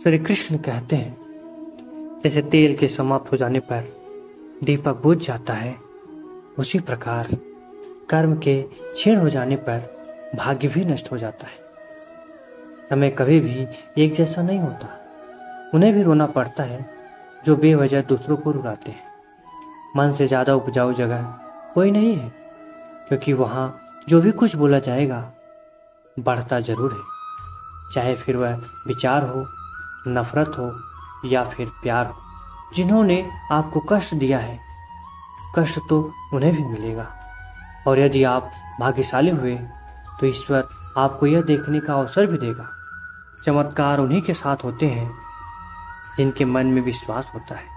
श्री कृष्ण कहते हैं, जैसे तेल के समाप्त हो जाने पर दीपक बुझ जाता है, उसी प्रकार कर्म के क्षीण हो जाने पर भाग्य भी नष्ट हो जाता है। समय कभी भी एक जैसा नहीं होता। उन्हें भी रोना पड़ता है जो बेवजह दूसरों को रुलाते हैं। मन से ज्यादा उपजाऊ जगह कोई नहीं है, क्योंकि वहां जो भी कुछ बोला जाएगा बढ़ता जरूर है, चाहे फिर वह विचार हो, नफरत हो या फिर प्यार हो। जिन्होंने आपको कष्ट दिया है, कष्ट तो उन्हें भी मिलेगा। और यदि आप भाग्यशाली हुए तो ईश्वर आपको यह देखने का अवसर भी देगा। चमत्कार उन्हीं के साथ होते हैं जिनके मन में विश्वास होता है।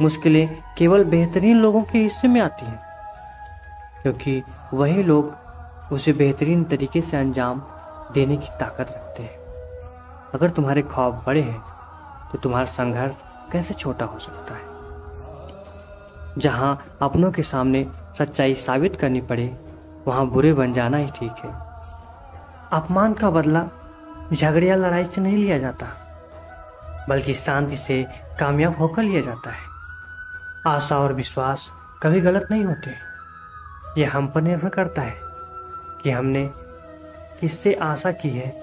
मुश्किलें केवल बेहतरीन लोगों के हिस्से में आती हैं, क्योंकि वही लोग उसे बेहतरीन तरीके से अंजाम देने की ताकत रखते हैं। अगर तुम्हारे ख्वाब बड़े हैं तो तुम्हारा संघर्ष कैसे छोटा हो सकता है। जहां अपनों के सामने सच्चाई साबित करनी पड़े, वहां बुरे बन जाना ही ठीक है। अपमान का बदला झगड़े या लड़ाई से नहीं लिया जाता, बल्कि शांति से कामयाब होकर लिया जाता है। आशा और विश्वास कभी गलत नहीं होते। यह हम पर निर्भर करता है कि हमने किससे आशा की है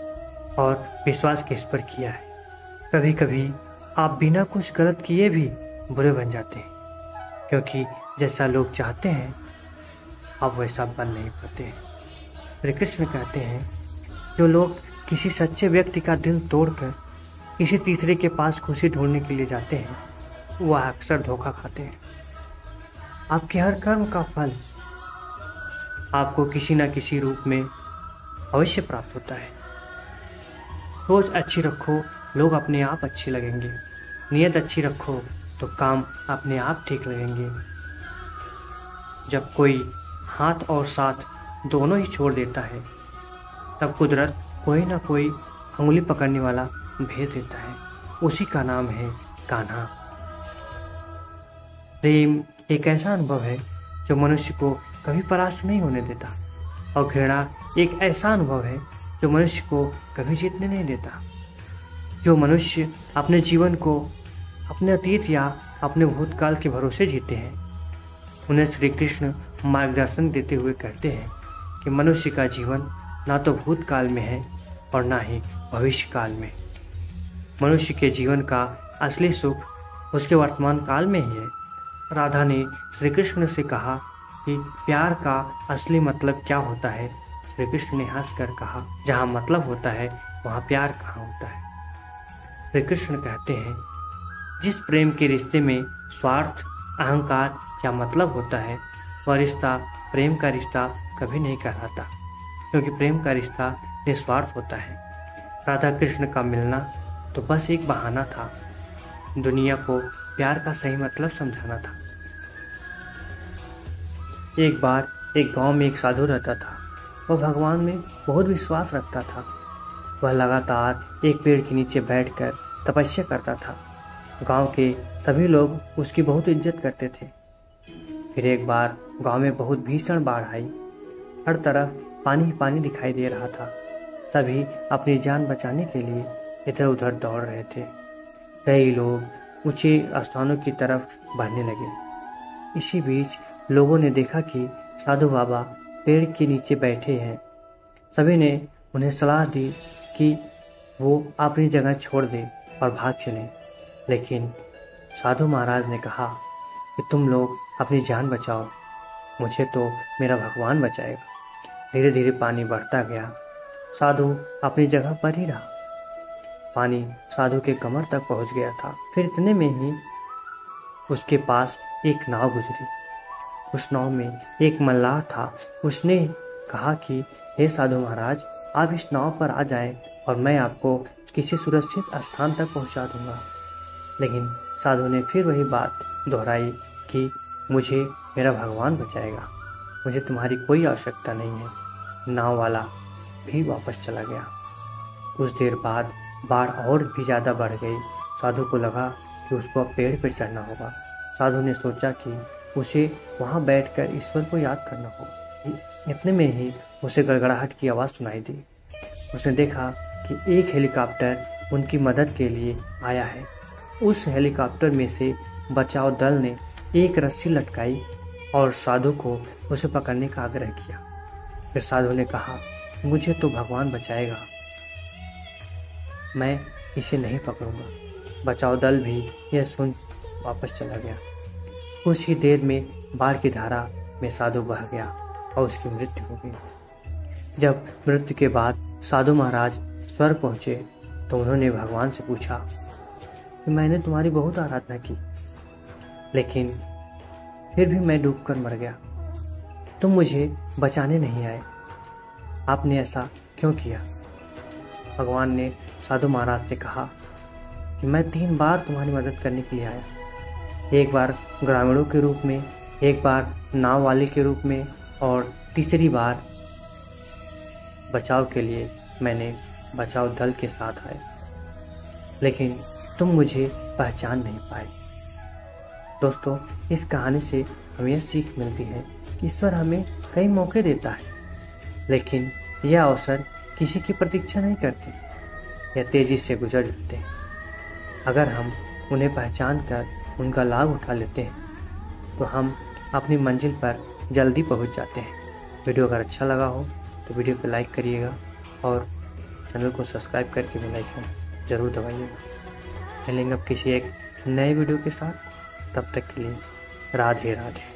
और विश्वास किस पर किया है। कभी कभी आप बिना कुछ गलत किए भी बुरे बन जाते हैं, क्योंकि जैसा लोग चाहते हैं आप वैसा बन नहीं पाते। श्री कृष्ण कहते हैं, जो लोग किसी सच्चे व्यक्ति का दिल तोड़कर किसी तीसरे के पास खुशी ढूंढने के लिए जाते हैं, वह अक्सर धोखा खाते हैं। आपके हर कर्म का फल आपको किसी न किसी रूप में अवश्य प्राप्त होता है। सोच अच्छी रखो, लोग अपने आप अच्छे लगेंगे। नियत अच्छी रखो तो काम अपने आप ठीक लगेंगे। जब कोई हाथ और साथ दोनों ही छोड़ देता है, तब कुदरत कोई ना कोई उंगली पकड़ने वाला भेज देता है। उसी का नाम है कान्हा। प्रेम एक ऐसा अनुभव है जो मनुष्य को कभी परास्त नहीं होने देता, और घृणा एक ऐसा अनुभव है जो मनुष्य को कभी जीतने नहीं देता। जो मनुष्य अपने जीवन को अपने अतीत या अपने भूतकाल के भरोसे जीते हैं, उन्हें श्री कृष्ण मार्गदर्शन देते हुए कहते हैं कि मनुष्य का जीवन ना तो भूतकाल में है और ना ही भविष्य काल में। मनुष्य के जीवन का असली सुख उसके वर्तमान काल में ही है। राधा ने श्री कृष्ण से कहा कि प्यार का असली मतलब क्या होता है। श्री कृष्ण ने हंसकर कहा, जहाँ मतलब होता है वहाँ प्यार कहाँ होता है। श्री कृष्ण कहते हैं, जिस प्रेम के रिश्ते में स्वार्थ, अहंकार या मतलब होता है, वह रिश्ता प्रेम का रिश्ता कभी नहीं कहलाता, क्योंकि प्रेम का रिश्ता निस्वार्थ होता है। राधा कृष्ण का मिलना तो बस एक बहाना था, दुनिया को प्यार का सही मतलब समझाना था। एक बार एक गांव में एक साधु रहता था। वह भगवान में बहुत विश्वास रखता था। वह लगातार एक पेड़ के नीचे बैठकर तपस्या करता था। गांव के सभी लोग उसकी बहुत इज्जत करते थे। फिर एक बार गांव में बहुत भीषण बाढ़ आई। हर तरफ पानी ही पानी दिखाई दे रहा था। सभी अपनी जान बचाने के लिए इधर उधर दौड़ रहे थे। कई लोग ऊंचे स्थानों की तरफ बढ़ने लगे। इसी बीच लोगों ने देखा कि साधु बाबा पेड़ के नीचे बैठे हैं। सभी ने उन्हें सलाह दी कि वो अपनी जगह छोड़ दें और भाग चलें, लेकिन साधु महाराज ने कहा कि तुम लोग अपनी जान बचाओ, मुझे तो मेरा भगवान बचाएगा। धीरे धीरे पानी बढ़ता गया। साधु अपनी जगह पर ही रहा। पानी साधु के कमर तक पहुंच गया था। फिर इतने में ही उसके पास एक नाव गुजरी। उस नाव में एक मल्लाह था। उसने कहा कि हे साधु महाराज, आप इस नाव पर आ जाएं और मैं आपको किसी सुरक्षित स्थान तक पहुंचा दूंगा। लेकिन साधु ने फिर वही बात दोहराई कि मुझे मेरा भगवान बचाएगा, मुझे तुम्हारी कोई आवश्यकता नहीं है। नाव वाला भी वापस चला गया। कुछ देर बाद बाढ़ और भी ज़्यादा बढ़ गई। साधु को लगा कि उसको अब पेड़ पर चढ़ना होगा। साधु ने सोचा कि उसे वहाँ बैठकर ईश्वर को याद करना होगा। इतने में ही उसे गड़गड़ाहट की आवाज़ सुनाई दी। उसने देखा कि एक हेलीकॉप्टर उनकी मदद के लिए आया है। उस हेलीकॉप्टर में से बचाव दल ने एक रस्सी लटकाई और साधु को उसे पकड़ने का आग्रह किया। फिर साधु ने कहा, मुझे तो भगवान बचाएगा, मैं इसे नहीं पकड़ूंगा। बचाव दल भी यह सुन वापस चला गया। कुछ ही देर में बाढ़ की धारा में साधु बह गया और उसकी मृत्यु हो गई। जब मृत्यु के बाद साधु महाराज स्वर्ग पहुंचे तो उन्होंने भगवान से पूछा कि मैंने तुम्हारी बहुत आराधना की, लेकिन फिर भी मैं डूबकर मर गया। तुम मुझे बचाने नहीं आए, आपने ऐसा क्यों किया? भगवान ने साधु महाराज से कहा कि मैं 3 बार तुम्हारी मदद करने के लिए आया। एक बार ग्रामीणों के रूप में, एक बार नाव वाले के रूप में और तीसरी बार बचाव के लिए मैंने बचाव दल के साथ आया, लेकिन तुम मुझे पहचान नहीं पाए। दोस्तों, इस कहानी से हमें यह सीख मिलती है कि ईश्वर हमें कई मौके देता है, लेकिन यह अवसर किसी की प्रतीक्षा नहीं करते, यह तेजी से गुजर जाते हैं। अगर हम उन्हें पहचान कर उनका लाभ उठा लेते हैं तो हम अपनी मंजिल पर जल्दी पहुंच जाते हैं। वीडियो अगर अच्छा लगा हो तो वीडियो को लाइक करिएगा और चैनल को सब्सक्राइब करके बेल आइकन जरूर दबाइएगा। मिलेंगे अब किसी एक नए वीडियो के साथ, तब तक के लिए राधे राधे।